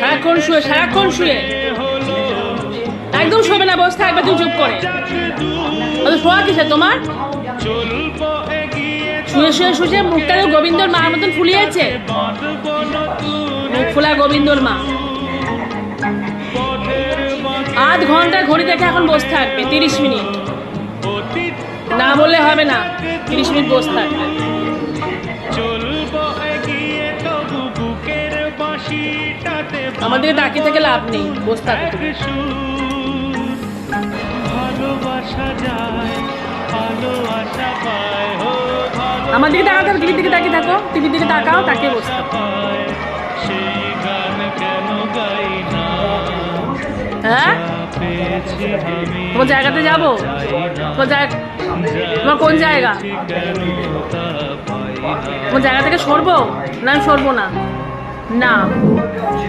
সারাক্ষণ শুয়ে সারাক্ষণ শুয়ে একদম শোবে না, বসে থাকবে তুই চুপ করে। শোয়া কিসে তোমার? শুয়ে শুয়ে শুয়ে মুখটা গোবিন্দর মার মতন ফুলিয়েছে, মুখ ফুলা গোবিন্দর মা। আধ ঘন্টা ঘড়ি দেখে এখন বসে থাকবে 30 মিনিট, না বললে হবে না। 30 মিনিট বসে থাকবে। আমাদের ডাকি থেকে লাভ নেই, বসে থাকবে। আমার দিকে তাকাও, টিভির দিকে তাকিয়ে থাকো, টিভির দিকে তাকাও, তাকিয়ে বসে থাকো। হ্যাঁ, তোমার জায়গাতে যাবো? তোমার কোন জায়গা? তোমার জায়গা থেকে সরবো? না, আমি সরবো না। না।